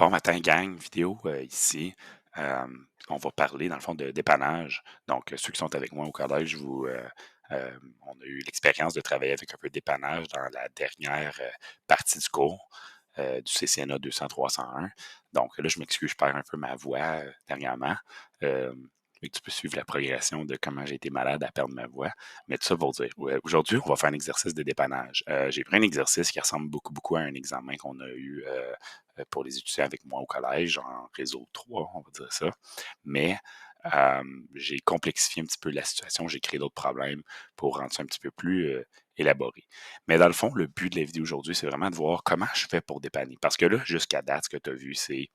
Bon matin, gang, vidéo ici. On va parler, dans le fond, de dépannage. Donc, ceux qui sont avec moi au collège, on a eu l'expérience de travailler avec un peu de dépannage dans la dernière partie du cours du CCNA 200-301. Donc, là, je m'excuse, je perds un peu ma voix dernièrement. Euh, fait que tu peux suivre la progression de comment j'ai été malade à perdre ma voix. Mais tout ça pour dire, ouais, aujourd'hui, on va faire un exercice de dépannage. J'ai pris un exercice qui ressemble beaucoup à un examen qu'on a eu pour les étudiants avec moi au collège, en réseau 3, on va dire ça. Mais j'ai complexifié un petit peu la situation, j'ai créé d'autres problèmes pour rendre ça un petit peu plus élaboré. Mais dans le fond, le but de la vidéo aujourd'hui, c'est vraiment de voir comment je fais pour dépanner. Parce que là, jusqu'à date, ce que tu as vu, c'est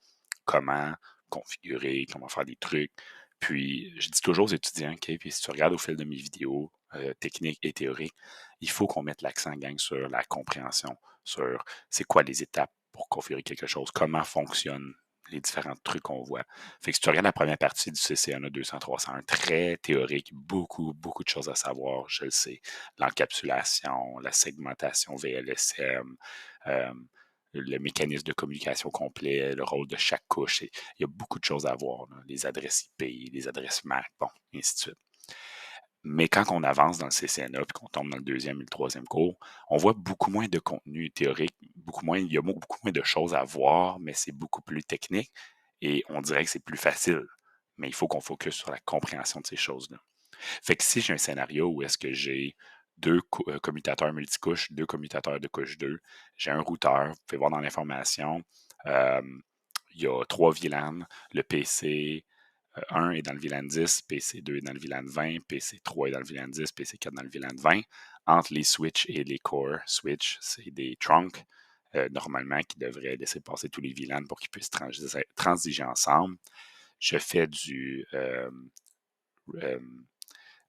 comment configurer, comment faire des trucs. Puis, je dis toujours aux étudiants, OK, puis si tu regardes au fil de mes vidéos techniques et théoriques, il faut qu'on mette l'accent, gang, sur la compréhension, sur c'est quoi les étapes pour configurer quelque chose, comment fonctionnent les différents trucs qu'on voit. Fait que si tu regardes la première partie du CCNA 200-301, très théorique, beaucoup de choses à savoir, je le sais. L'encapsulation, la segmentation VLSM, euh, le mécanisme de communication complet, le rôle de chaque couche. Il y a beaucoup de choses à voir, là. Les adresses IP, les adresses MAC, bon, et ainsi de suite. Mais quand on avance dans le CCNA puis qu'on tombe dans le deuxième et le troisième cours, on voit beaucoup moins de contenu théorique, il y a beaucoup moins de choses à voir, mais c'est beaucoup plus technique et on dirait que c'est plus facile. Mais il faut qu'on focus sur la compréhension de ces choses-là. Fait que si j'ai un scénario où est-ce que j'ai deux commutateurs multicouches, deux commutateurs de couche 2, j'ai un routeur, vous pouvez voir dans l'information, euh, il y a trois VLAN, le PC 1 est dans le VLAN 10, PC2 est dans le VLAN 20, PC3 est dans le VLAN 10, PC4 dans le VLAN 20. Entre les switches et les core switch, c'est des trunks, normalement, qui devraient laisser passer tous les VLAN pour qu'ils puissent transiger ensemble. Je fais du euh,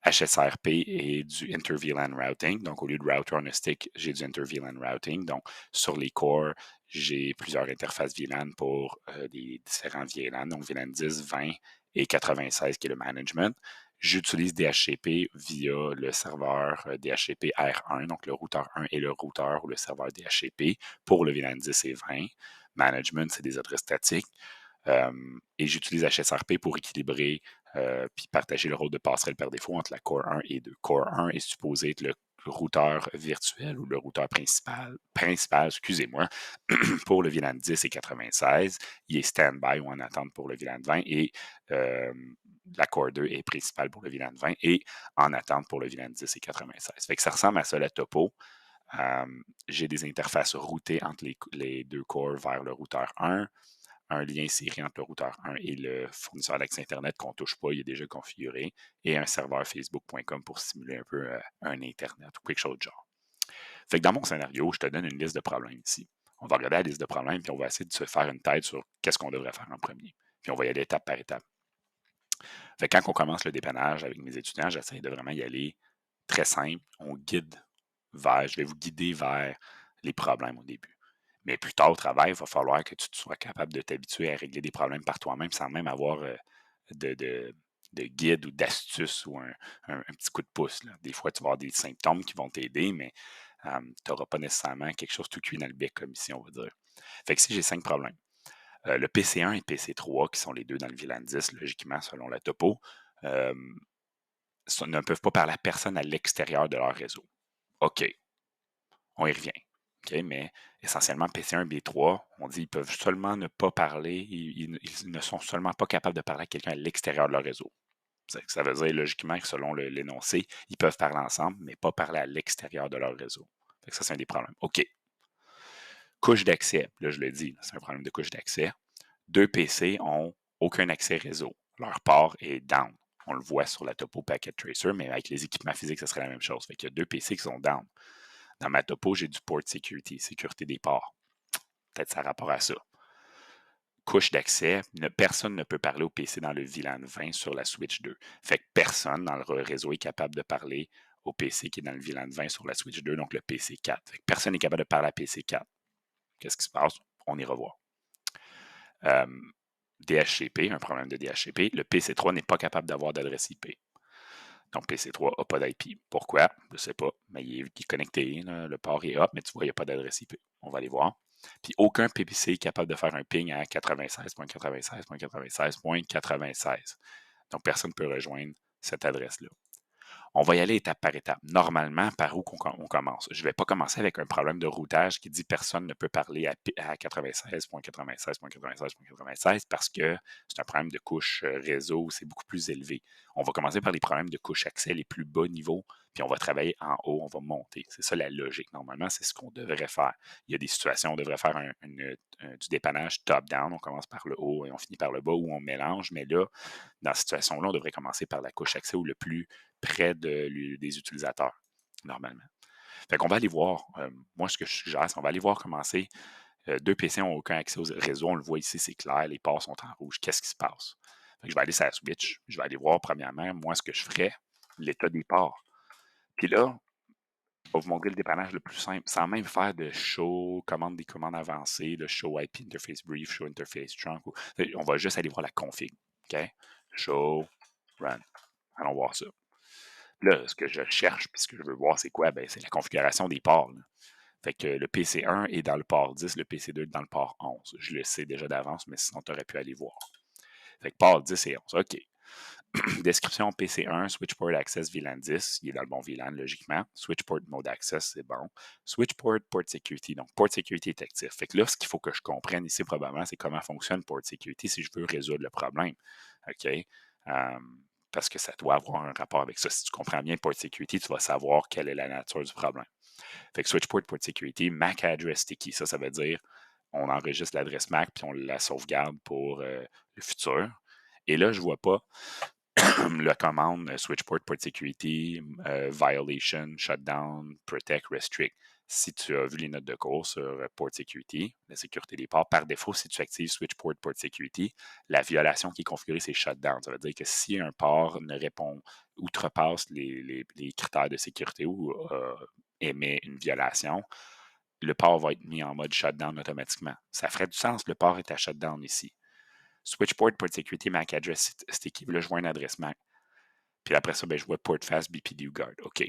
HSRP et du inter-VLAN routing. Donc, au lieu de router on a stick, j'ai du inter-VLAN routing. Donc, sur les cores, j'ai plusieurs interfaces VLAN pour les différents VLAN, donc VLAN 10, 20 et 96 qui est le management. J'utilise DHCP via le serveur DHCP R1, donc le routeur 1 et le routeur ou le serveur DHCP pour le VLAN 10 et 20. Management, c'est des adresses statiques. Et j'utilise HSRP pour équilibrer puis partager le rôle de passerelle par défaut entre la Core 1 et 2. Core 1 est supposé être le routeur virtuel ou le routeur principal, excusez-moi, pour le VLAN 10 et 96. Il est stand-by ou en attente pour le VLAN 20 et la Core 2 est principale pour le VLAN 20 et en attente pour le VLAN 10 et 96. Fait que ça ressemble à ça la topo. J'ai des interfaces routées entre les deux cores vers le routeur 1, un lien série entre le routeur 1 et le fournisseur d'accès Internet qu'on ne touche pas, il est déjà configuré, et un serveur facebook.com pour simuler un peu un Internet ou quelque chose de genre. Fait que dans mon scénario, je te donne une liste de problèmes ici. On va regarder la liste de problèmes, puis on va essayer de se faire une tête sur qu'est-ce qu'on devrait faire en premier. Puis on va y aller étape par étape. Fait que quand on commence le dépannage avec mes étudiants, j'essaie de vraiment y aller très simple. Je vais vous guider vers les problèmes au début. Mais plus tard au travail, il va falloir que tu sois capable de t'habituer à régler des problèmes par toi-même sans même avoir de, de, de guide ou d'astuce ou un petit coup de pouce, là. Des fois, tu vas avoir des symptômes qui vont t'aider, mais tu n'auras pas nécessairement quelque chose tout cuit dans le bec, comme ici, on va dire. Fait que si j'ai 5 problèmes, le PC1 et PC3, qui sont les deux dans le VLAN 10, logiquement, selon la topo, euh, ne peuvent pas parler à personne à l'extérieur de leur réseau. OK, on y revient. OK, mais essentiellement, PC1, B3, on dit qu'ils peuvent seulement ne pas parler, ils ne sont seulement pas capables de parler à quelqu'un à l'extérieur de leur réseau. Ça veut dire, logiquement, que selon l'énoncé, ils peuvent parler ensemble, mais pas parler à l'extérieur de leur réseau. Fait que ça, c'est un des problèmes. OK. Couche d'accès. Là, je le dis, c'est un problème de couche d'accès. Deux PC ont aucun accès réseau. Leur port est down. On le voit sur la topo Packet Tracer, mais avec les équipements physiques, ça serait la même chose. Fait qu'il y a deux PC qui sont down. Dans ma topo, j'ai du port security, sécurité des ports. Peut-être ça a rapport à ça. Couche d'accès, personne ne peut parler au PC dans le VLAN 20 sur la Switch 2. Fait que personne dans le réseau est capable de parler au PC qui est dans le VLAN 20 sur la Switch 2, donc le PC 4. Fait que personne n'est capable de parler à PC 4. Qu'est-ce qui se passe? On ira voir. DHCP, un problème de DHCP, le PC3 n'est pas capable d'avoir d'adresse IP. Donc, PC3 n'a pas d'IP. Pourquoi? Je ne sais pas, mais il est connecté, là, le port est up, mais tu vois, il n'y a pas d'adresse IP. On va aller voir. Puis aucun PPC est capable de faire un ping à 96.96.96.96. Donc, personne ne peut rejoindre cette adresse-là. On va y aller étape par étape. Normalement, par où on commence? Je ne vais pas commencer avec un problème de routage qui dit personne ne peut parler à 96.96.96.96 parce que c'est un problème de couche réseau, c'est beaucoup plus élevé. On va commencer par les problèmes de couche accès les plus bas niveaux, puis on va travailler en haut, on va monter. C'est ça la logique. Normalement, c'est ce qu'on devrait faire. Il y a des situations où on devrait faire du dépannage top-down. On commence par le haut et on finit par le bas où on mélange, mais là, dans cette situation-là, on devrait commencer par la couche accès ou le plus près des utilisateurs, normalement. Fait qu'on va aller voir, moi, ce que je suggère, c'est qu'on va aller voir commencer. Deux PC n'ont aucun accès au réseau, on le voit ici, c'est clair, les ports sont en rouge. Qu'est-ce qui se passe? Fait que je vais aller sur la switch, je vais aller voir, premièrement, moi, ce que je ferais, l'état des ports. Puis là, je vais vous montrer le dépannage le plus simple, sans même faire de show, des commandes avancées, le show IP interface brief, show interface trunk. On va juste aller voir la config. OK? Show, run. Allons voir ça. Là, ce que je cherche, puis ce que je veux voir, c'est quoi? Ben, c'est la configuration des ports. Là. Fait que le PC1 est dans le port 10, le PC2 est dans le port 11. Je le sais déjà d'avance, mais sinon, tu aurais pu aller voir. Fait que port 10 et 11. OK. Description PC1, Switchport Access VLAN 10, il est dans le bon VLAN logiquement. Switchport Mode Access, c'est bon. Switchport Port Security, donc Port Security est actif. Fait que là, ce qu'il faut que je comprenne ici probablement, c'est comment fonctionne Port Security si je veux résoudre le problème. OK? Parce que ça doit avoir un rapport avec ça. Si tu comprends bien Port Security, tu vas savoir quelle est la nature du problème. Fait que Switchport Port Security, MAC Address Sticky, ça veut dire on enregistre l'adresse MAC puis on la sauvegarde pour le futur. Et là, je ne vois pas la commande Switchport Port Security, Violation, Shutdown, Protect, Restrict. Si tu as vu les notes de cours sur Port Security, la sécurité des ports, par défaut, si tu actives Switchport Port Security, la violation qui est configurée, c'est Shutdown. Ça veut dire que si un port ne répond, outrepasse les critères de sécurité ou émet une violation, le port va être mis en mode Shutdown automatiquement. Ça ferait du sens, le port est à Shutdown ici. Switchport Port Security MAC Address Sticky. Là, je vois une adresse MAC. Puis après ça, ben, je vois PortFast BPD Guard. OK.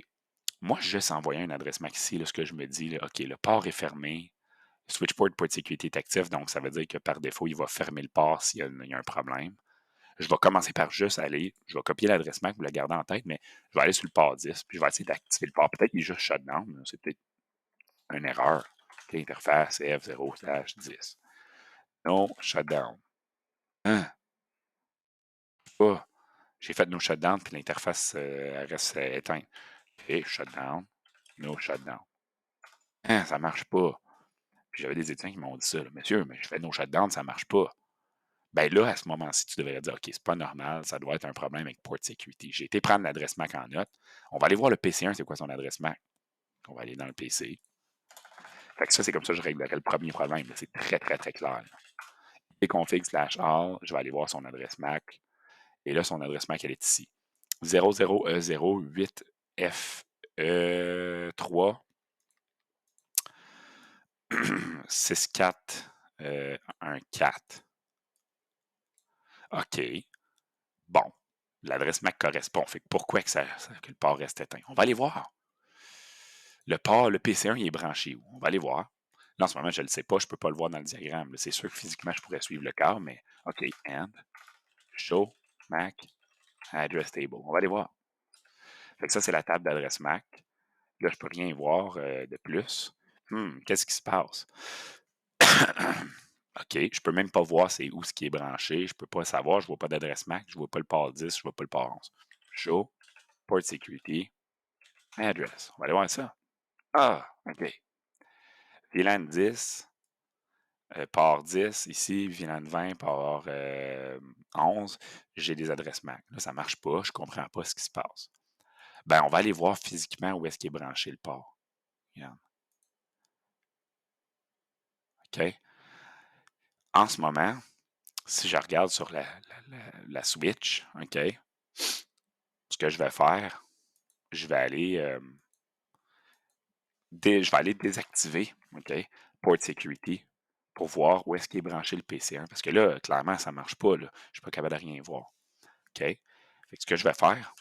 Moi, juste envoyer une adresse MAC ici, là, ce que je me dis, là, OK, le port est fermé. Switchport Port Security est actif, donc ça veut dire que par défaut, il va fermer le port s'il y a un problème. Je vais commencer par juste aller, je vais copier l'adresse MAC, vous la gardez en tête, mais je vais aller sur le port 10, puis je vais essayer d'activer le port. Peut-être qu'il est juste shutdown, c'est peut-être une erreur. OK, interface F0/10. Non, shutdown. Hein? Pas. J'ai fait no shutdown, puis l'interface reste éteinte. OK, shutdown. No shutdown. Hein, ça marche pas. Puis j'avais des étudiants qui m'ont dit ça. Là, monsieur, mais je fais no shutdown, ça marche pas. Ben là, à ce moment-ci, tu devrais dire, OK, c'est pas normal, ça doit être un problème avec Port Security. J'ai été prendre l'adresse MAC en note. On va aller voir le PC1, c'est quoi son adresse MAC. On va aller dans le PC. Fait que ça, c'est comme ça que je réglerai le premier problème. C'est très, très, très clair. Et config/all, je vais aller voir son adresse MAC. Et là, son adresse MAC, elle est ici. 00E08F3 6414. OK. Bon. L'adresse MAC correspond. Fait que pourquoi que le port reste éteint? On va aller voir. Le port, le PC1, il est branché où? On va aller voir. Là, en ce moment, je ne le sais pas. Je ne peux pas le voir dans le diagramme. C'est sûr que physiquement, je pourrais suivre le corps, mais OK. And show MAC address table. On va aller voir. Fait que ça, c'est la table d'adresse MAC. Là, je ne peux rien voir de plus. Qu'est-ce qui se passe? OK, je ne peux même pas voir c'est où ce qui est branché. Je ne peux pas savoir. Je ne vois pas d'adresse MAC. Je ne vois pas le port 10. Je ne vois pas le port 11. Show, port security, address. On va aller voir ça. Ah, OK. VLAN 10, port 10, ici, VLAN 20, port 11. J'ai des adresses MAC. Là, ça ne marche pas. Je ne comprends pas ce qui se passe. Ben, on va aller voir physiquement où est-ce qu'il est branché le port. Regarde. OK? En ce moment, si je regarde sur la switch, OK, ce que je vais faire, je vais aller, je vais aller désactiver, OK, Port Security pour voir où est-ce qu'il est branché le PC1. Parce que là, clairement, ça ne marche pas. Là. Je ne suis pas capable de rien voir. OK? Fait que ce que je vais faire,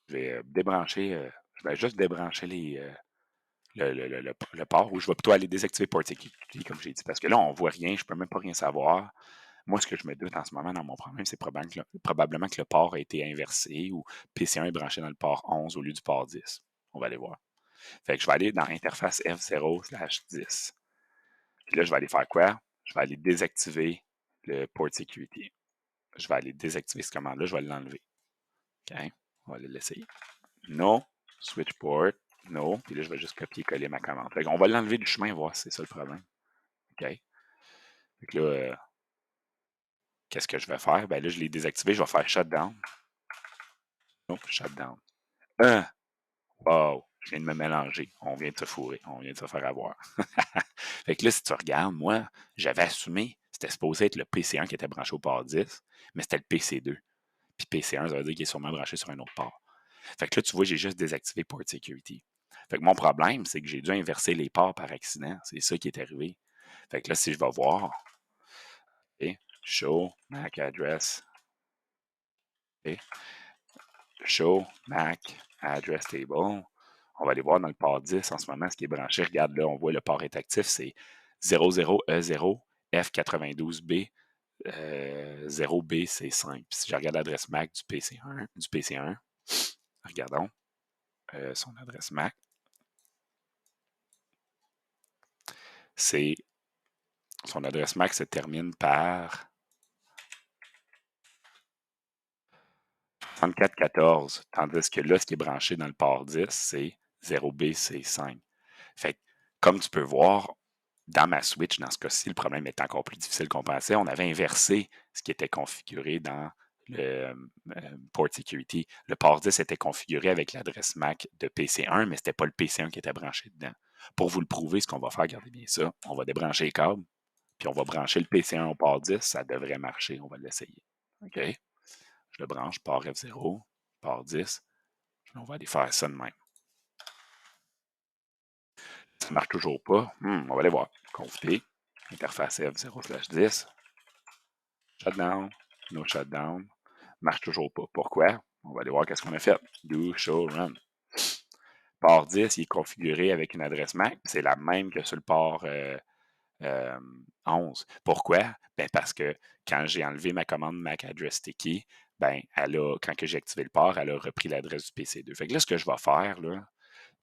je vais débrancher, je vais juste débrancher le port, ou je vais plutôt aller désactiver Port Security, comme j'ai dit, parce que là, on voit rien, je peux même pas rien savoir. Moi, ce que je me doute en ce moment dans mon problème, c'est probablement que le port a été inversé ou PC1 est branché dans le port 11 au lieu du port 10. On va aller voir. Fait que je vais aller dans interface F0/10. Puis là, je vais aller faire quoi? Je vais aller désactiver le port security. Je vais aller désactiver ce commande-là, je vais l'enlever. OK? On va l'essayer. No, switch port, no. Puis là, je vais juste copier-coller ma commande. Fait qu'on va l'enlever du chemin, voir si c'est ça le problème. OK? Fait que là, qu'est-ce que je vais faire? Ben là, je l'ai désactivé, je vais faire shutdown. No, shutdown. Wow, je viens de me mélanger. On vient de se fourrer. On vient de se faire avoir. Fait que là, si tu regardes, moi, j'avais assumé, c'était supposé être le PC1 qui était branché au port 10, mais c'était le PC2. Puis PC1, ça veut dire qu'il est sûrement branché sur un autre port. Fait que là, tu vois, j'ai juste désactivé Port Security. Fait que mon problème, c'est que j'ai dû inverser les ports par accident. C'est ça qui est arrivé. Fait que là, si je vais voir, okay, show MAC address, okay, show MAC address table, on va aller voir dans le port 10 en ce moment ce qui est branché. Regarde là, on voit le port est actif, c'est 00E0 F92B 0B C5. Puis si je regarde l'adresse MAC du PC1, regardons son adresse MAC, c'est son adresse MAC se termine par 3414, tandis que là, ce qui est branché dans le port 10, c'est 0BC5. Fait que, comme tu peux voir, dans ma switch, dans ce cas-ci, le problème est encore plus difficile qu'on pensait. On avait inversé ce qui était configuré dans le port security. Le port 10 était configuré avec l'adresse MAC de PC1, mais ce n'était pas le PC1 qui était branché dedans. Pour vous le prouver, ce qu'on va faire, regardez bien ça, on va débrancher les câbles, puis on va brancher le PC1 au port 10, ça devrait marcher, on va l'essayer. OK? Je le branche, port F0, port 10, on va aller faire ça de même. Ça ne marche toujours pas. On va aller voir. Conf-T, interface F0/10, shutdown, no shutdown, marche toujours pas. Pourquoi? On va aller voir qu'est-ce qu'on a fait. Do, show, run. Port 10, il est configuré avec une adresse MAC. C'est la même que sur le port 11. Pourquoi? Ben parce que quand j'ai enlevé ma commande MAC address sticky, ben, quand j'ai activé le port, elle a repris l'adresse du PC2. Fait que là, ce que je vais faire, là,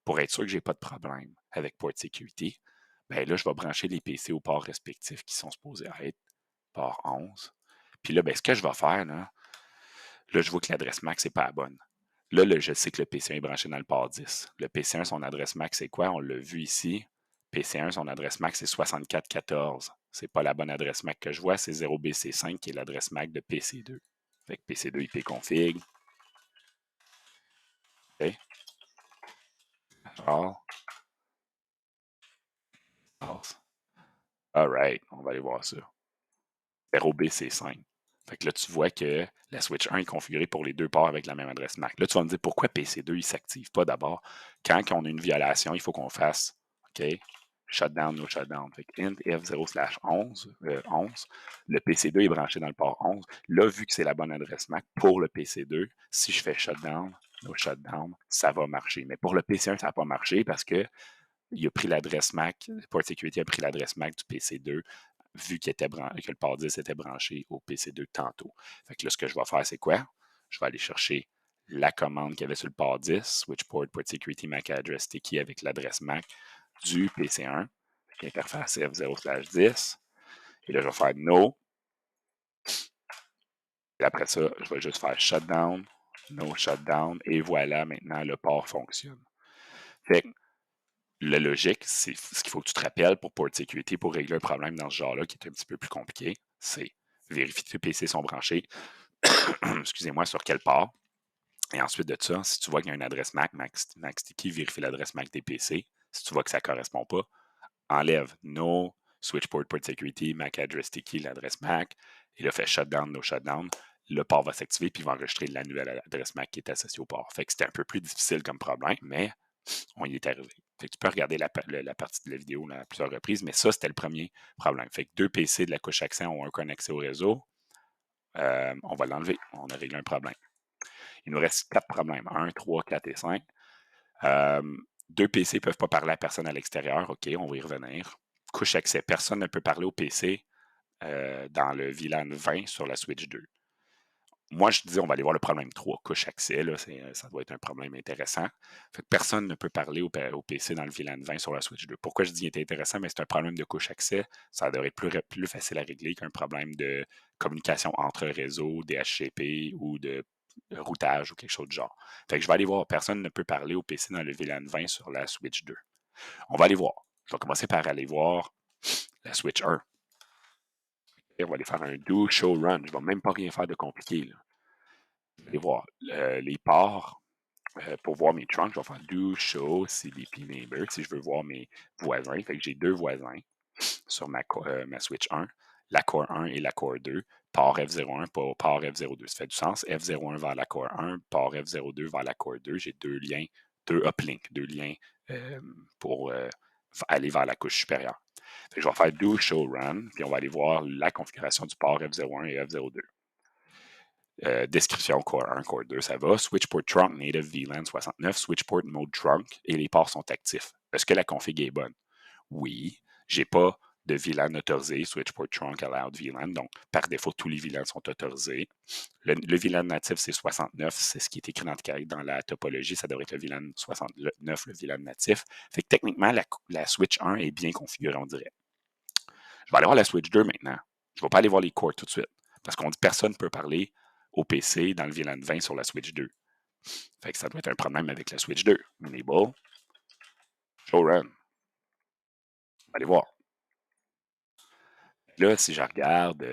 pour être sûr que je n'ai pas de problème avec Port Security, ben là, je vais brancher les PC aux ports respectifs qui sont supposés être port 11. Puis là, ben, ce que je vais faire, là je vois que l'adresse MAC, c'est pas la bonne. Là, je sais que le PC1 est branché dans le port 10. Le PC1, son adresse MAC, c'est quoi? On l'a vu ici. PC1, son adresse MAC, c'est 6414. C'est pas la bonne adresse MAC que je vois, c'est 0BC5 qui est l'adresse MAC de PC2. Fait que PC2 ipconfig. OK. All. All right, on va aller voir ça. 0BC5. Fait que là, tu vois que la switch 1 est configurée pour les deux ports avec la même adresse MAC. Là, tu vas me dire pourquoi PC2 il ne s'active pas d'abord. Quand on a une violation, il faut qu'on fasse OK, shutdown, no shutdown. Fait que int f0/11, 11, le PC2 est branché dans le port 11. Là, vu que c'est la bonne adresse MAC pour le PC2, si je fais shutdown, no shutdown, ça va marcher. Mais pour le PC1, ça n'a pas marché parce que il a pris l'adresse MAC, Port Security a pris l'adresse MAC du PC2 vu que le port 10 était branché au PC2 tantôt. Fait que là, ce que je vais faire, c'est quoi? Je vais aller chercher la commande qu'il y avait sur le port 10, switch port security MAC address sticky avec l'adresse MAC du PC1, interface F0/10. Et là, je vais faire no. Et après ça, je vais juste faire shutdown, no shutdown. Et voilà, maintenant, le port fonctionne. Fait que la logique, c'est ce qu'il faut que tu te rappelles pour Port Security, pour régler un problème dans ce genre-là qui est un petit peu plus compliqué, c'est vérifier que tes PC sont branchés, excusez-moi, sur quel port. Et ensuite de ça, si tu vois qu'il y a une adresse MAC, Sticky, vérifie l'adresse MAC des PC. Si tu vois que ça ne correspond pas, enlève no switch port security, MAC address sticky, l'adresse MAC, et là, fait shutdown, no shutdown. Le port va s'activer puis il va enregistrer la nouvelle adresse MAC qui est associée au port. Fait que c'était un peu plus difficile comme problème, mais on y est arrivé. Fait que tu peux regarder la partie de la vidéo là, à plusieurs reprises, mais ça, c'était le premier problème. Fait que 2 PC de la couche accent ont un connecté au réseau. On va l'enlever. On a réglé un problème. Il nous reste 4 problèmes. 1, 3, 4 et 5. Deux PC ne peuvent pas parler à personne à l'extérieur. OK, on va y revenir. Couche accès. Personne ne peut parler au PC dans le VLAN 20 sur la Switch 2. Moi, je dis, on va aller voir le problème 3, couche accès. Là, ça doit être un problème intéressant. Fait que personne ne peut parler au PC dans le VLAN 20 sur la Switch 2. Pourquoi je dis qu'il était intéressant? Mais c'est un problème de couche accès. Ça devrait être plus facile à régler qu'un problème de communication entre réseaux, DHCP ou de routage ou quelque chose de genre. Fait que je vais aller voir. Personne ne peut parler au PC dans le VLAN 20 sur la Switch 2. On va aller voir. Je vais commencer par aller voir la Switch 1. Et on va aller faire un do show run. Je ne vais même pas rien faire de compliqué. Là. Je vais aller voir les ports pour voir mes trunks. Je vais faire do show CDP neighbor si je veux voir mes voisins. Fait que j'ai deux voisins sur ma Switch 1, la Core 1 et la Core 2. Port F01, port F02. Ça fait du sens. F01 vers la Core 1, port F02 vers la Core 2. J'ai deux liens, deux uplinks, deux liens pour aller vers la couche supérieure. Fait que je vais faire do show run, puis on va aller voir la configuration du port F01 et F02. Description Core 1, Core 2, ça va. Switchport Trunk Native VLAN 69, Switchport Mode Trunk et les ports sont actifs. Est-ce que la config est bonne? Oui. J'ai pas de VLAN autorisé, Switchport Trunk Allowed VLAN, donc par défaut, tous les VLAN sont autorisés. Le VLAN natif, c'est 69, c'est ce qui est écrit dans la topologie, ça devrait être le VLAN 69, le VLAN natif. Fait que techniquement, la Switch 1 est bien configurée, on dirait. Je vais aller voir la Switch 2 maintenant. Je ne vais pas aller voir les cores tout de suite. Parce qu'on dit que personne ne peut parler au PC dans le VLAN 20 sur la Switch 2. Fait que ça doit être un problème avec la Switch 2. Enable, show run. On va aller voir. Là, si je regarde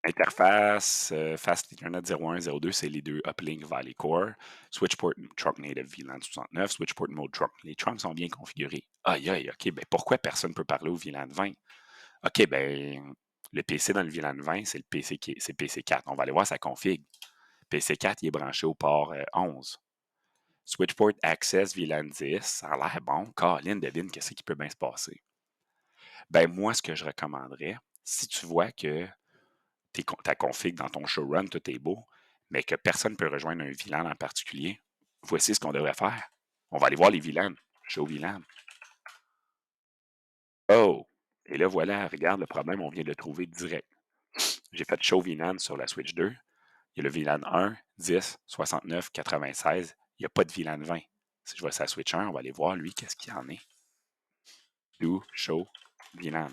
interface, Fast Ethernet 01, 02, c'est les deux uplink vers les cores. Switchport Trunk Native VLAN 69, Switchport Mode Trunk. Les trunks sont bien configurés. Aïe, aïe, OK. Ben pourquoi personne ne peut parler au VLAN 20? OK, ben le PC dans le VLAN 20, c'est le PC c'est PC4. On va aller voir sa config. PC4, il est branché au port 11. Switchport Access VLAN 10, ça a l'air bon. Colin, devine, qu'est-ce qui peut bien se passer? Ben moi, ce que je recommanderais, si tu vois que ta config dans ton showrun, tout est beau, mais que personne ne peut rejoindre un VLAN en particulier, voici ce qu'on devrait faire. On va aller voir les VLAN. Show VLAN. Oh! Et là, voilà, regarde le problème, on vient de le trouver direct. J'ai fait show VLAN sur la Switch 2. Il y a le VLAN 1, 10, 69, 96. Il n'y a pas de VLAN 20. Si je vais sur la Switch 1, on va aller voir, lui, qu'est-ce qu'il y en est. Do, show, VLAN.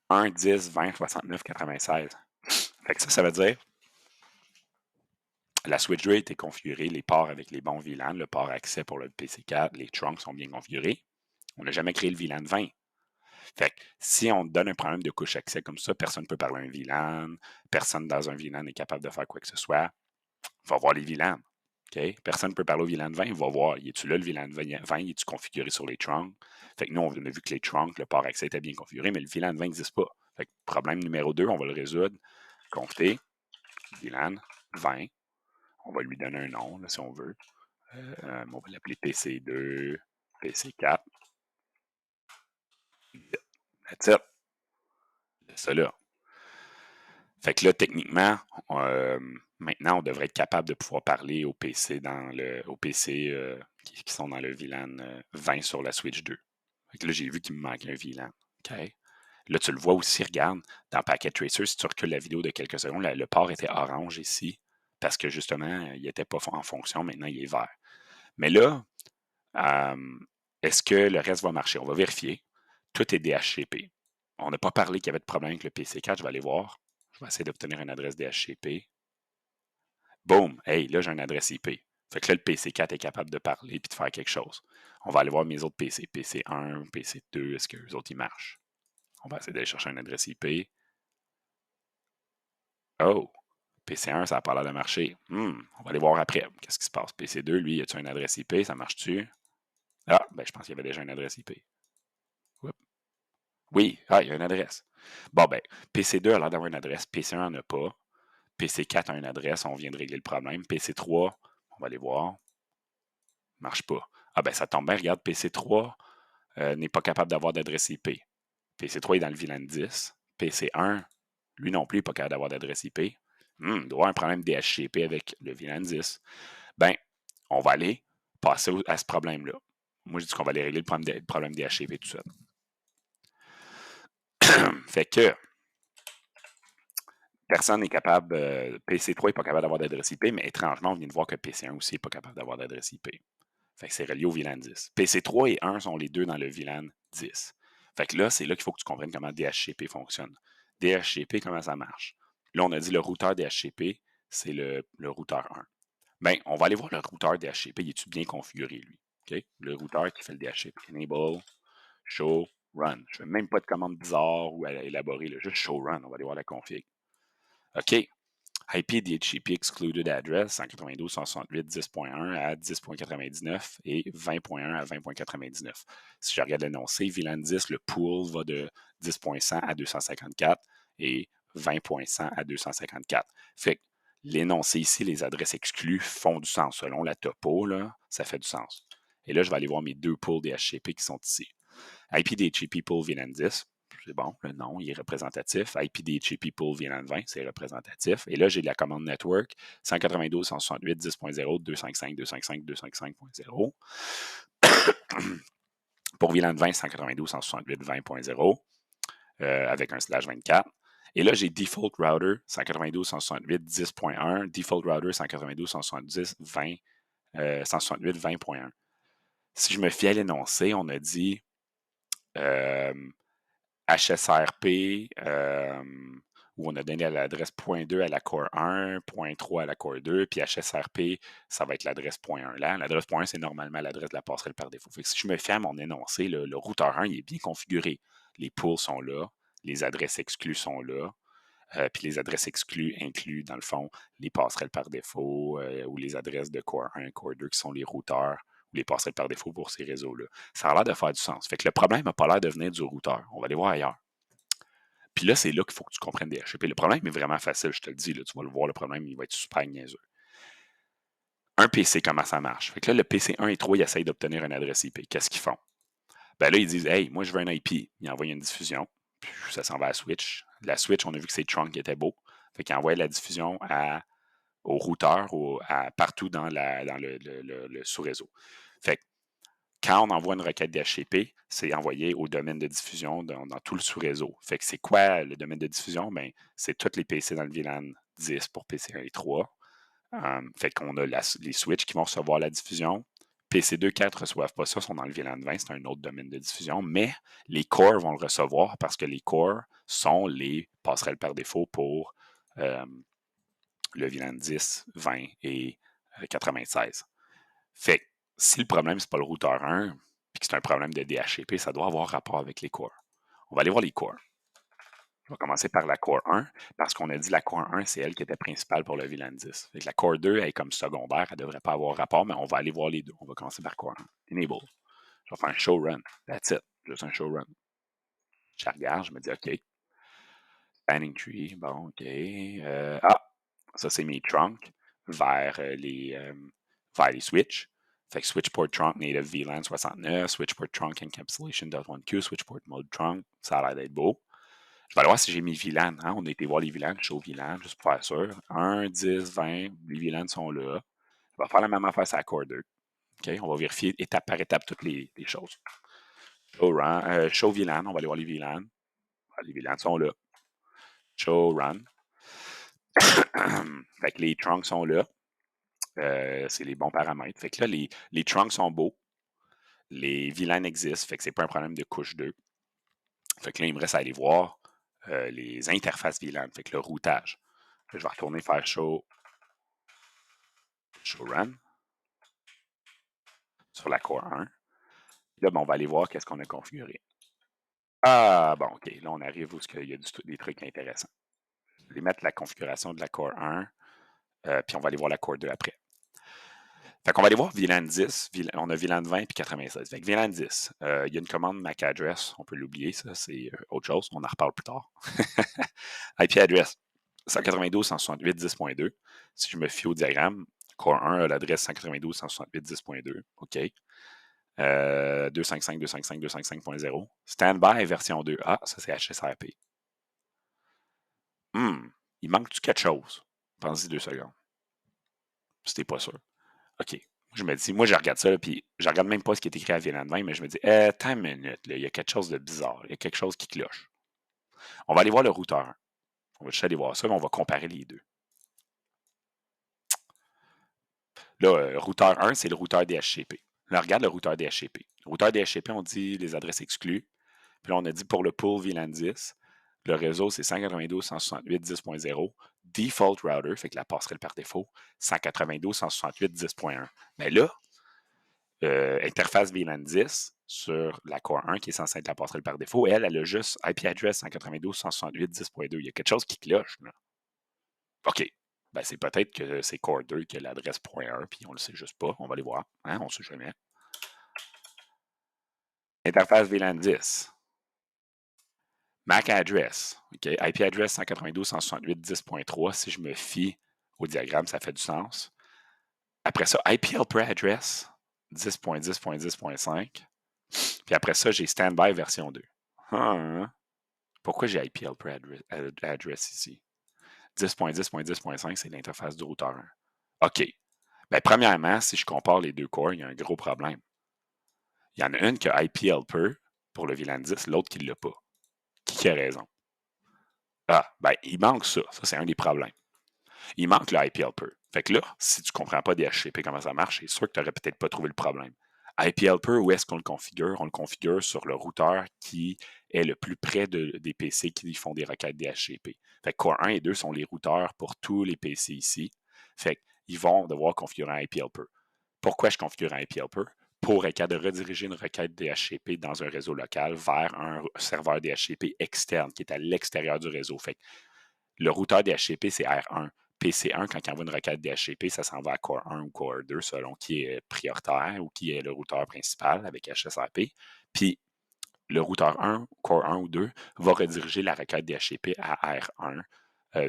1, 10, 20, 69, 96. Fait que ça veut dire la Switch 2 a été configurée, les ports avec les bons VLAN, le port accès pour le PC4, les trunks sont bien configurés. On n'a jamais créé le VLAN 20. Fait que si on donne un problème de couche accès comme ça, personne ne peut parler à un VLAN, personne dans un VLAN n'est capable de faire quoi que ce soit, il va voir les VLAN. Okay? Personne ne peut parler au VLAN 20, il va voir, y est-tu là le VLAN 20, il est-tu configuré sur les trunks? Fait que nous, on a vu que les trunks, le port accès était bien configuré, mais le VLAN 20 n'existe pas. Fait que problème numéro 2, on va le résoudre. Conf-T, VLAN 20. On va lui donner un nom, là, si on veut. On va l'appeler PC2, PC4. That's it. C'est ça là. Fait que là, techniquement, maintenant, on devrait être capable de pouvoir parler aux PC, qui sont dans le VLAN 20 sur la Switch 2. Fait que là, j'ai vu qu'il me manquait un VLAN. OK? Là, tu le vois aussi, regarde, dans Packet Tracer, si tu recules la vidéo de quelques secondes, le port était orange ici, parce que justement, il n'était pas en fonction. Maintenant, il est vert. Mais là, est-ce que le reste va marcher? On va vérifier. Tout est DHCP. On n'a pas parlé qu'il y avait de problème avec le PC4. Je vais aller voir. Je vais essayer d'obtenir une adresse DHCP. Boom! Hey, là, j'ai une adresse IP. Fait que là, le PC4 est capable de parler et de faire quelque chose. On va aller voir mes autres PC. PC1, PC2, est-ce que les autres, ils marchent? On va essayer d'aller chercher une adresse IP. Oh! PC1, ça n'a pas l'air de marcher. On va aller voir après. Qu'est-ce qui se passe? PC2, lui, y a-tu une adresse IP? Ça marche-tu? Ah, ben, je pense qu'il y avait déjà une adresse IP. Oui, il y a une adresse. Bon, ben, PC2 a l'air d'avoir une adresse, PC1 n'en a pas. PC4 a une adresse, on vient de régler le problème. PC3, on va aller voir, marche pas. Ah, ben, ça tombe bien, regarde, PC3 n'est pas capable d'avoir d'adresse IP. PC3 est dans le VLAN 10. PC1, lui non plus, n'est pas capable d'avoir d'adresse IP. Il doit y avoir un problème DHCP avec le VLAN 10. Ben, on va aller passer à ce problème-là. Moi, je dis qu'on va aller régler le problème DHCP tout seul. Fait que personne n'est capable, PC3 n'est pas capable d'avoir d'adresse IP, mais étrangement, on vient de voir que PC1 aussi n'est pas capable d'avoir d'adresse IP. Fait que c'est relié au VLAN 10. PC3 et 1 sont les deux dans le VLAN 10. Fait que là, c'est là qu'il faut que tu comprennes comment DHCP fonctionne. DHCP, comment ça marche? Là, on a dit le routeur DHCP, c'est le routeur 1. Bien, on va aller voir le routeur DHCP. Il est-tu bien configuré, lui? Okay? Le routeur qui fait le DHCP. Enable, show, run. Je ne fais même pas de commande bizarre ou à élaborer, là, juste show run. On va aller voir la config. OK. IP DHCP excluded address 192.168.10.1 à 10.99 et 20.1 à 20.99. Si je regarde l'énoncé, VLAN 10, le pool va de 10.100 à 254 et 20.100 à 254. Fait que l'énoncé ici, les adresses exclues font du sens. Selon la topo, là, ça fait du sens. Et là, je vais aller voir mes deux pools DHCP qui sont ici. IP DHCP pool VLAN 10, c'est bon, le nom, il est représentatif. IP DHCP pool VLAN 20, c'est représentatif. Et là, j'ai la commande network 192.168, 10.0, 255, 255, 255.0. Pour VLAN 20, 192.168, 20.0 avec un slash 24. Et là, j'ai default router 192.168, 10.1, default router 192.170, 20, 168, 20.1. Si je me fie à l'énoncé, on a dit HSRP, où on a donné l'adresse .2 à la core 1, .3 à la core 2, puis HSRP, ça va être l'adresse .1 là. L'adresse .1, c'est normalement l'adresse de la passerelle par défaut. Fait que si je me fie à mon énoncé, le routeur 1, il est bien configuré. Les pools sont là, les adresses exclues sont là, puis les adresses exclues incluent, dans le fond, les passerelles par défaut ou les adresses de Core 1 et Core 2 qui sont les routeurs ou les passerelles par défaut pour ces réseaux-là. Ça a l'air de faire du sens. Fait que le problème n'a pas l'air de venir du routeur. On va aller voir ailleurs. Puis là, c'est là qu'il faut que tu comprennes DHCP. Le problème est vraiment facile, je te le dis. Là, tu vas le voir, le problème, il va être super niaiseux. Un PC, comment ça marche? Fait que là, le PC 1 et 3, ils essayent d'obtenir une adresse IP. Qu'est-ce qu'ils font? Ben là, ils disent, hey, moi, je veux un IP. Ils envoient une diffusion. Puis ça s'en va à Switch. La Switch, on a vu que c'est Trunk qui était beau. Fait qu'ils envoient la diffusion au routeur, partout dans le sous-réseau. Fait que quand on envoie une requête d'HCP, c'est envoyé au domaine de diffusion dans tout le sous-réseau. Fait que c'est quoi le domaine de diffusion? Ben, c'est tous les PC dans le VLAN 10 pour PC 1 et 3. Fait qu'on a les switches qui vont recevoir la diffusion. PC2, 4 ne reçoivent pas ça, sont dans le VLAN 20, c'est un autre domaine de diffusion, mais les cores vont le recevoir parce que les cores sont les passerelles par défaut pour le VLAN 10, 20 et 96. Fait que si le problème, c'est pas le routeur 1, puis que c'est un problème de DHCP, ça doit avoir rapport avec les cores. On va aller voir les cores. On va commencer par la Core 1, parce qu'on a dit la Core 1, c'est elle qui était principale pour le VLAN 10. Fait que la Core 2, elle est comme secondaire, elle ne devrait pas avoir rapport, mais on va aller voir les deux. On va commencer par Core 1. Enable. Je vais faire un show run. That's it. Juste un show run. Je regarde, je me dis OK. Spanning tree, bon, OK. Ça c'est mes trunks vers les switches. Fait que switch port trunk native VLAN 69, switch port trunk encapsulation.1q, switch port mode trunk, ça a l'air d'être beau. Je vais aller voir si j'ai mes VLAN. Hein? On a été voir les VLAN, show VLAN, juste pour être sûr. 1, 10, 20, les VLAN sont là. Je vais faire la même affaire sur la Core 2. OK? On va vérifier étape par étape toutes les choses. Show VLAN, on va aller voir les VLAN. Les VLAN sont là. Show run. Fait que les trunks sont là. C'est les bons paramètres. Fait que là, les trunks sont beaux. Les VLAN existent. Fait que c'est pas un problème de couche 2. Fait que là, il me reste à aller voir les interfaces VLAN. Fait que le routage. Je vais retourner faire show run sur la Core 1. Là, ben, on va aller voir qu'est-ce qu'on a configuré. Ah, bon, OK. Là, on arrive où il y a des trucs intéressants. Je vais mettre la configuration de la Core 1, puis on va aller voir la Core 2 après. Fait qu'on va aller voir VLAN 10. On a VLAN 20 puis 96. Fait que VLAN 10, il y a une commande MAC address. On peut l'oublier, ça, c'est autre chose. On en reparle plus tard. IP address 192.168 10.2. Si je me fie au diagramme, Core 1 a l'adresse 192.168 10.2. OK. 255, 255, 255.0. Standby version 2. Ah, ça c'est HSRP. Il manque-tu quelque chose? Pensez 2 secondes. Si t'es pas sûr. OK. Je me dis, moi, je regarde ça, puis je regarde même pas ce qui est écrit à VLAN 20, mais je me dis, attends une minute, là, il y a quelque chose de bizarre, il y a quelque chose qui cloche. On va aller voir le routeur 1. On va juste aller voir ça, mais on va comparer les deux. Là, routeur 1, c'est le routeur DHCP. Là, regarde le routeur DHCP. Le routeur DHCP, on dit les adresses exclues. Puis là, on a dit pour le pool VLAN 10, le réseau, c'est 192.168.10.0. Default router, fait que la passerelle par défaut, 192.168.10.1. Mais là, interface VLAN 10 sur la Core 1, qui est censée être la passerelle par défaut, elle a juste IP address 192.168.10.2. Il y a quelque chose qui cloche, là. OK. Ben, c'est peut-être que c'est Core 2 qui a l'adresse .1, puis on le sait juste pas. On va aller voir. Hein? On ne sait jamais. Interface VLAN 10. MAC address. OK. IP address 192.168.10.3. Si je me fie au diagramme, ça fait du sens. Après ça, IP helper address 10.10.10.5. Puis après ça, j'ai standby version 2. Hein? Pourquoi j'ai IP helper address ici? 10.10.10.5, c'est l'interface du routeur 1. OK. Ben, premièrement, si je compare les deux cores, il y a un gros problème. Il y en a une qui a IP helper pour le VLAN 10, l'autre qui ne l'a pas. Qui a raison? Ah, ben, il manque ça. Ça, c'est un des problèmes. Il manque le IP helper. Fait que là, si tu ne comprends pas DHCP comment ça marche, c'est sûr que tu n'aurais peut-être pas trouvé le problème. IP helper, où est-ce qu'on le configure? On le configure sur le routeur qui est le plus près des PC qui font des requêtes DHCP. Fait que Core 1 et 2 sont les routeurs pour tous les PC ici. Fait qu'ils vont devoir configurer un IP helper. Pourquoi je configure un IP helper? Pour être capable de rediriger une requête DHCP dans un réseau local vers un serveur DHCP externe qui est à l'extérieur du réseau. Fait que le routeur DHCP, c'est R1. PC1, quand il envoie une requête DHCP, ça s'en va à Core 1 ou Core 2 selon qui est prioritaire ou qui est le routeur principal avec HSRP. Puis le routeur 1, Core 1 ou 2, va rediriger la requête DHCP à R1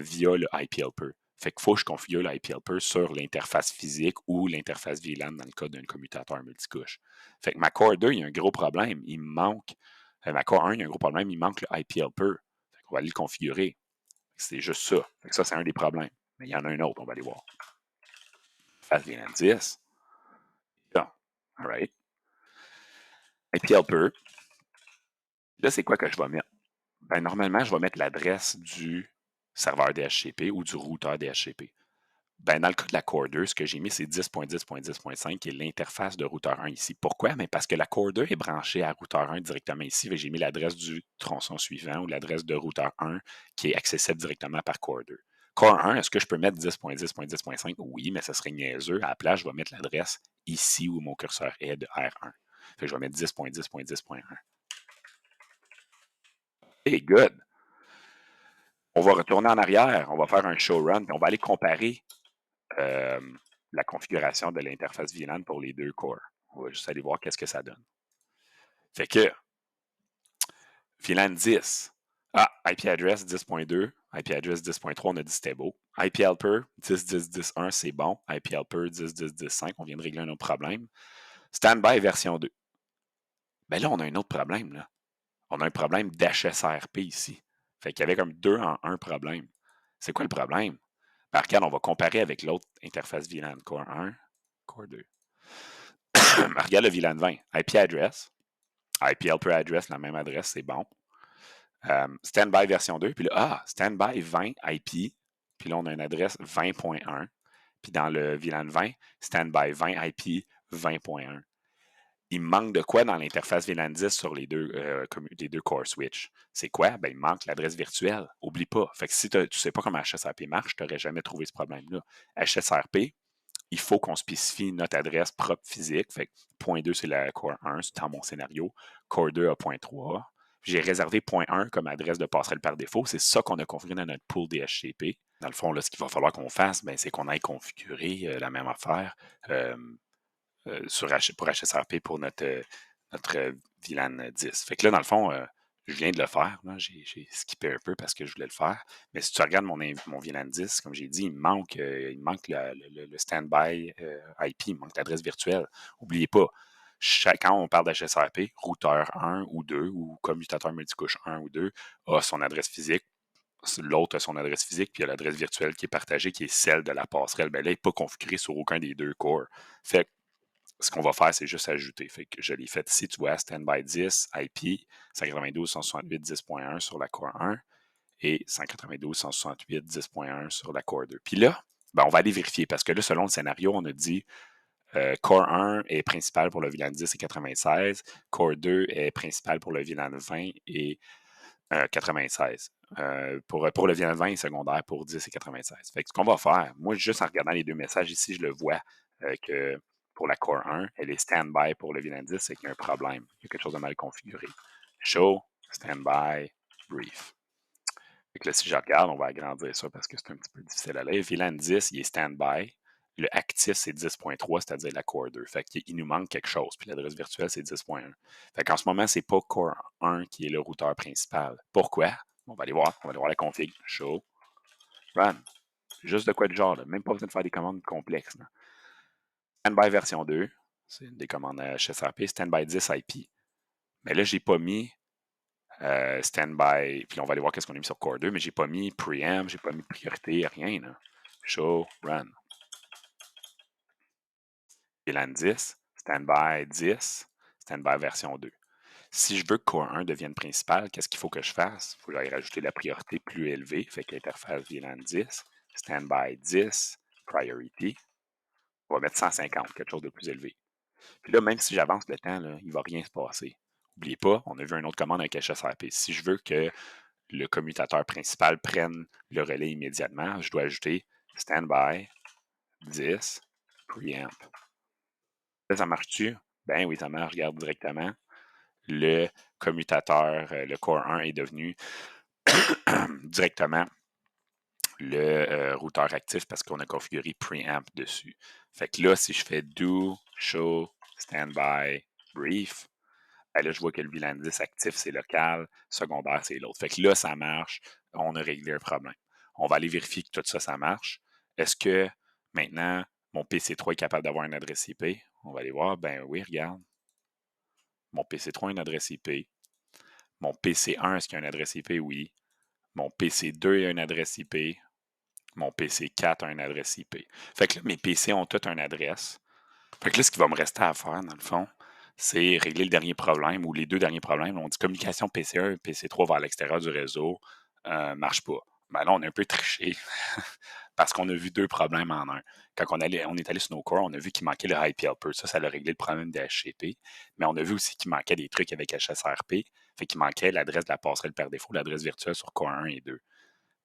via le IP helper. Fait qu'il faut que je configure le IP helper sur l'interface physique ou l'interface VLAN dans le cas d'un commutateur multicouche. Fait que ma Core 2, il y a un gros problème. Il me manque. Ma Core 1, il y a un gros problème. Il manque le IP helper. Fait qu'on va aller le configurer. C'est juste ça. Fait que ça, c'est un des problèmes. Mais il y en a un autre, on va aller voir. Face VLAN 10. Là, all right. IP helper. Là, c'est quoi que je vais mettre? Ben, normalement, je vais mettre l'adresse du serveur DHCP ou du routeur DHCP. Ben, dans le cas de la Core 2, ce que j'ai mis, c'est 10.10.10.5, qui est l'interface de routeur 1 ici. Pourquoi? Mais parce que la Core 2 est branchée à routeur 1 directement ici. J'ai mis l'adresse du tronçon suivant ou l'adresse de routeur 1 qui est accessible directement par Core 2. Core 1, est-ce que je peux mettre 10.10.10.5? Oui, mais ça serait niaiseux. À la place, je vais mettre l'adresse ici où mon curseur est de R1. Fait que je vais mettre 10.10.10.1. Hey, good! On va retourner en arrière, on va faire un show run, puis on va aller comparer euh, la configuration de l'interface VLAN pour les deux cores. On va juste aller voir qu'est-ce que ça donne. Fait que VLAN 10. Ah, IP address 10.2, IP address 10.3, on a dit c'était beau. IP helper 10.10.10.1, c'est bon. IP helper 10.10.10.5, on vient de régler un autre problème. Standby version 2. Ben là, on a un autre problème. Là. On a un problème d'HSRP ici. Fait qu'il y avait comme deux en un problème. C'est quoi le problème? Ben, regarde, on va comparer avec l'autre interface VLAN, Core 1, Core 2. Regarde le VLAN 20. IP address. IP helper address, la même adresse, c'est bon. Standby version 2. Puis là, standby 20 IP. Puis là, on a une adresse 20.1. Puis dans le VLAN 20, standby 20 IP 20.1. Il manque de quoi dans l'interface VLAN 10 sur les deux core switch? C'est quoi? Ben, il manque l'adresse virtuelle. Oublie pas. Fait que si tu ne sais pas comment HSRP marche, tu n'aurais jamais trouvé ce problème-là. HSRP, il faut qu'on spécifie notre adresse propre physique. Fait que point 2, c'est la core 1, c'est dans mon scénario. Core 2 a point 3. J'ai réservé point 1 comme adresse de passerelle par défaut. C'est ça qu'on a configuré dans notre pool DHCP. Dans le fond, là, ce qu'il va falloir qu'on fasse, ben, c'est qu'on aille configurer la même affaire pour HSRP pour notre VLAN 10. Fait que là, dans le fond, je viens de le faire. J'ai skippé un peu parce que je voulais le faire. Mais si tu regardes mon VLAN 10, comme j'ai dit, il manque le standby IP, il manque l'adresse virtuelle. N'oubliez pas, quand on parle d'HSRP, routeur 1 ou 2 ou commutateur multicouche 1 ou 2 a son adresse physique l'autre a son adresse physique, puis il y a l'adresse virtuelle qui est partagée, qui est celle de la passerelle. Ben là, elle n'est pas configurée sur aucun des deux cores. Fait que ce qu'on va faire, c'est juste ajouter. Fait que je l'ai fait ici, tu vois, standby 10, IP, 192.168.10.1 sur la core 1 et 192.168.10.1 sur la core 2. Puis là, ben, on va aller vérifier parce que là, selon le scénario, on a dit Core 1 est principal pour le VLAN 10 et 96. Core 2 est principal pour le VLAN 20 et 96. Pour le VLAN 20 et secondaire pour 10 et 96. Fait que ce qu'on va faire, moi, juste en regardant les deux messages ici, je le vois que pour la Core 1, elle est standby pour le VLAN 10, c'est qu'il y a un problème. Il y a quelque chose de mal configuré. Show, standby, brief. Fait que là, si je regarde, on va agrandir ça parce que c'est un petit peu difficile à lire. VLAN 10, il est standby. Le actif, c'est 10.3, c'est-à-dire la Core 2. Fait qu'il nous manque quelque chose. Puis l'adresse virtuelle, c'est 10.1. Fait qu'en ce moment, c'est pas Core 1 qui est le routeur principal. Pourquoi? On va aller voir. On va aller voir la config. Show. Run. Juste de quoi de genre, là. Même pas besoin de faire des commandes complexes, là. Standby version 2. C'est une des commandes HSRP. Standby 10 IP. Mais là, j'ai pas mis standby, puis on va aller voir qu'est-ce qu'on a mis sur Core 2, mais j'ai pas mis preamp, j'ai pas mis priorité, rien. Là. Show, run. VLAN 10, standby 10, standby version 2. Si je veux que Core 1 devienne principal, qu'est-ce qu'il faut que je fasse? Il faut aller rajouter la priorité plus élevée, fait que l'interface VLAN 10, standby 10, priority. On va mettre 150, quelque chose de plus élevé. Puis là, même si j'avance le temps, là, il ne va rien se passer. N'oubliez pas, on a vu une autre commande avec HSRP. Si je veux que le commutateur principal prenne le relais immédiatement, je dois ajouter standby 10 preamp. Là, ça marche-tu? Ben oui, ça marche. Regarde directement. Le commutateur, le core 1 est devenu directement le routeur actif parce qu'on a configuré preamp dessus. Fait que là, si je fais do, show, standby, brief, ben là, je vois que le VLAN 10 actif, c'est local, secondaire, c'est l'autre. Fait que là, ça marche, on a réglé un problème. On va aller vérifier que tout ça, ça marche. Est-ce que maintenant, mon PC3 est capable d'avoir une adresse IP? On va aller voir. Ben oui, regarde. Mon PC3 a une adresse IP. Mon PC1, est-ce qu'il y a une adresse IP? Oui. Mon PC2 a une adresse IP. Mon PC4 a une adresse IP. Fait que là, mes PC ont toutes une adresse. Fait que là, ce qui va me rester à faire, dans le fond, c'est régler le dernier problème ou les deux derniers problèmes. On dit communication PC1 et PC3 vers l'extérieur du réseau marche pas. Ben là, on a un peu triché parce qu'on a vu deux problèmes en un. Quand on est allé sur nos cores, on a vu qu'il manquait le IP helper. Ça a réglé le problème de HCP. Mais on a vu aussi qu'il manquait des trucs avec HSRP. Fait qu'il manquait l'adresse de la passerelle par défaut, l'adresse virtuelle sur core 1 et 2.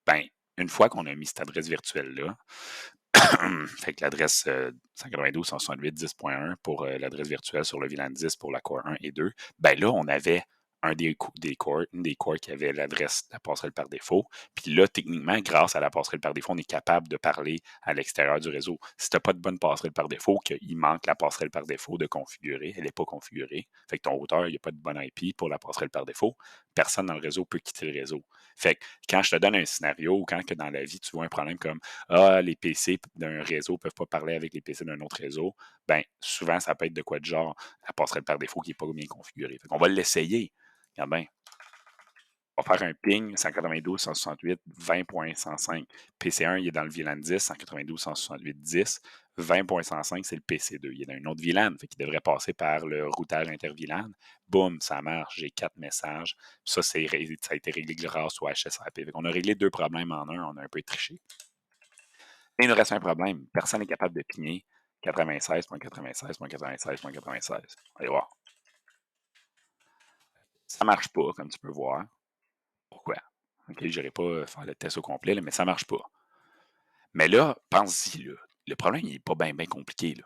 Ben, une fois qu'on a mis cette adresse virtuelle-là, fait que l'adresse 192.168.10.1 pour l'adresse virtuelle sur le VLAN 10 pour la Core 1 et 2, ben là, on avait une des cores qui avait l'adresse de la passerelle par défaut. Puis là, techniquement, grâce à la passerelle par défaut, on est capable de parler à l'extérieur du réseau. Si tu n'as pas de bonne passerelle par défaut, qu'il manque la passerelle par défaut de configurer, elle n'est pas configurée. Fait que ton routeur, il n'y a pas de bonne IP pour la passerelle par défaut. Personne dans le réseau peut quitter le réseau. Fait que quand je te donne un scénario ou quand que dans la vie, tu vois un problème comme les PC d'un réseau ne peuvent pas parler avec les PC d'un autre réseau, ben souvent, ça peut être de quoi de genre la passerelle par défaut qui n'est pas bien configurée. Fait qu'on va l'essayer. Regarde bien. On va faire un ping 192.168.20.105. PC1, il est dans le VLAN 10, 192.168.10. 20.105, c'est le PC2. Il est dans une autre VLAN, fait qu'il devrait passer par le routage inter-VLAN. Boum, ça marche, j'ai 4 messages. Ça, ça a été réglé grâce au HSRP. On a réglé deux problèmes en un, on a un peu triché. Il nous reste un problème. Personne n'est capable de pigner 96.96.96.96. Allez voir. Ça ne marche pas, comme tu peux voir. Pourquoi? OK, je n'irai pas faire le test au complet, là, mais ça ne marche pas. Mais là, pense-y, là, le problème, il n'est pas bien compliqué. Là.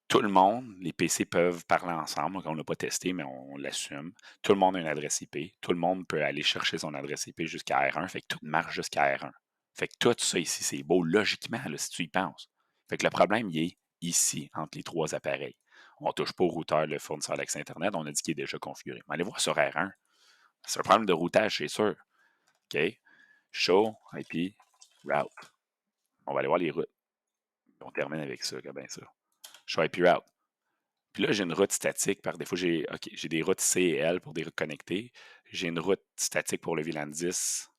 Tout le monde, les PC peuvent parler ensemble. On n'a pas testé, mais on l'assume. Tout le monde a une adresse IP. Tout le monde peut aller chercher son adresse IP jusqu'à R1. Fait que tout marche jusqu'à R1. Fait que tout ça ici, c'est beau logiquement, là, si tu y penses. Fait que le problème, il est ici, entre les trois appareils. On ne touche pas au routeur, le fournisseur d'accès Internet. On a dit qu'il est déjà configuré. Mais allez voir sur R1. C'est un problème de routage, c'est sûr. OK? Show, IP, route. On va aller voir les routes. On termine avec ça, comme bien ça. Show IP route. Puis là, j'ai une route statique. Par défaut, j'ai des routes C et L pour des routes connectées. J'ai une route statique pour le VLAN 10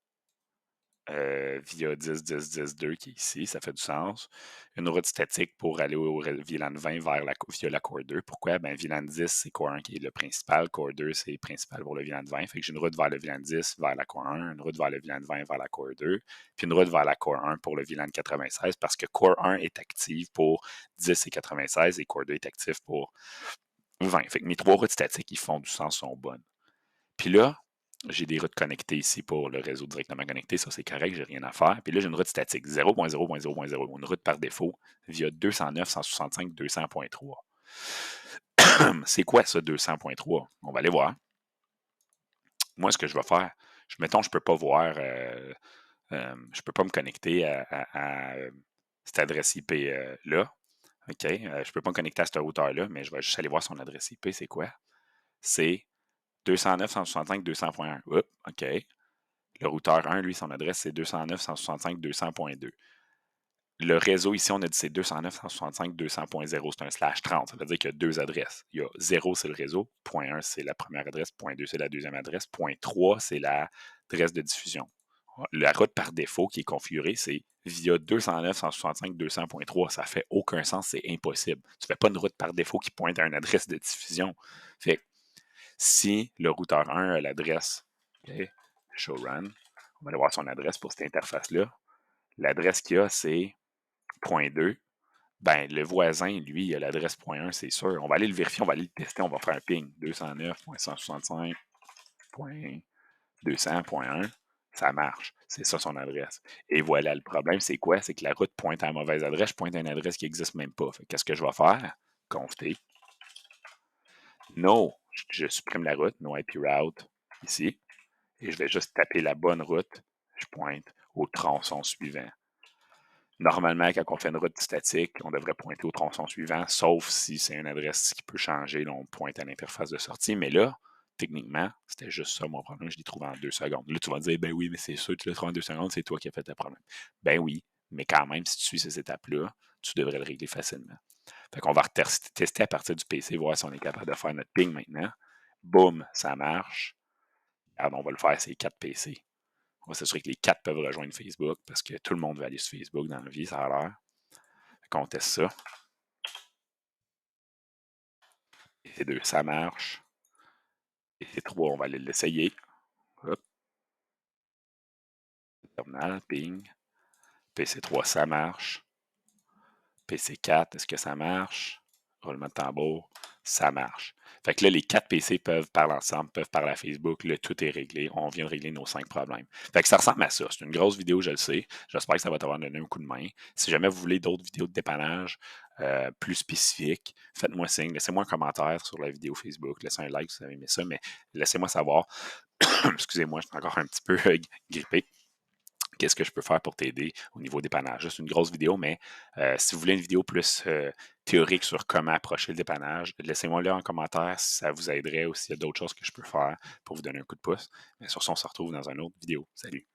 via 10, 10, 10, 2 qui est ici, ça fait du sens. Une route statique pour aller au VLAN 20 via la Core 2. Pourquoi? Ben, VLAN 10, c'est Core 1 qui est le principal. Core 2, c'est le principal pour le VLAN 20. Fait que j'ai une route vers le VLAN 10 vers la Core 1, une route vers le VLAN 20 vers la Core 2, puis une route vers la Core 1 pour le VLAN 96 parce que Core 1 est active pour 10 et 96 et Core 2 est actif pour 20. Fait que mes trois routes statiques qui font du sens sont bonnes. Puis là, j'ai des routes connectées ici pour le réseau directement connecté. Ça, c'est correct, j'ai rien à faire. Puis là, j'ai une route statique 0.0.0.0, une route par défaut via 209.165, 200.3. C'est quoi ça, 200.3? On va aller voir. Moi, ce que je vais faire, mettons, je ne peux pas voir, je ne peux pas me connecter à cette adresse IP-là. OK? Je ne peux pas me connecter à ce routeur-là, mais je vais juste aller voir son adresse IP. C'est quoi? C'est 209.165, 200.1. Oups, OK. Le routeur 1, lui, son adresse, c'est 209.165.200.2. Le réseau ici, on a dit c'est 209.165.200.0. C'est un slash 30. Ça veut dire qu'il y a deux adresses. Il y a 0, c'est le réseau. Point 1, c'est la première adresse. Point 2, c'est la deuxième adresse. Point 3, c'est l'adresse de diffusion. La route par défaut qui est configurée, c'est via 209.165.200.3. Ça fait aucun sens, c'est impossible. Tu ne fais pas une route par défaut qui pointe à une adresse de diffusion. Fait que si le routeur 1 a l'adresse, OK, show run, on va aller voir son adresse pour cette interface-là. L'adresse qu'il a, c'est point 2. Ben, le voisin, lui, il a l'adresse point 1, c'est sûr. On va aller le vérifier, on va aller le tester, on va faire un ping. 209.165.200.1. Ça marche. C'est ça son adresse. Et voilà, le problème, c'est quoi? C'est que la route pointe à la mauvaise adresse. Je pointe à une adresse qui n'existe même pas. Qu'est-ce que je vais faire? Conf T. No. Je supprime la route. No IP route. Ici. Et je vais juste taper la bonne route. Je pointe au tronçon suivant. Normalement, quand on fait une route statique, on devrait pointer au tronçon suivant, sauf si c'est une adresse qui peut changer, là, on pointe à l'interface de sortie. Mais là, techniquement, c'était juste ça mon problème, je l'ai trouvé en 2 secondes. Là, tu vas dire, ben oui, mais c'est sûr, tu l'as trouvé en 2 secondes, c'est toi qui as fait le problème. Ben oui, mais quand même, si tu suis ces étapes-là, tu devrais le régler facilement. Fait qu'on va tester à partir du PC, voir si on est capable de faire notre ping maintenant. Boum, ça marche. Alors, on va le faire, c'est 4 PC. On va s'assurer que les 4 peuvent rejoindre Facebook parce que tout le monde va aller sur Facebook dans la vie, ça a l'air. On teste ça. Et c'est 2, ça marche. Et c'est 3, on va aller l'essayer. Hop. Terminal, ping. PC3, ça marche. PC4, est-ce que ça marche? Roulement de tambour, ça marche. Fait que là, les 4 PC peuvent parler ensemble, peuvent parler à Facebook, là, tout est réglé. On vient de régler nos 5 problèmes. Fait que ça ressemble à ça. C'est une grosse vidéo, je le sais. J'espère que ça va t'avoir donné un coup de main. Si jamais vous voulez d'autres vidéos de dépannage plus spécifiques, faites-moi signe. Laissez-moi un commentaire sur la vidéo Facebook. Laissez un like si vous avez aimé ça, mais laissez-moi savoir. Excusez-moi, je suis encore un petit peu grippé. Qu'est-ce que je peux faire pour t'aider au niveau dépannage? C'est une grosse vidéo, mais si vous voulez une vidéo plus théorique sur comment approcher le dépannage, laissez-moi là en commentaire si ça vous aiderait ou s'il y a d'autres choses que je peux faire pour vous donner un coup de pouce. Mais sur ce, on se retrouve dans une autre vidéo. Salut!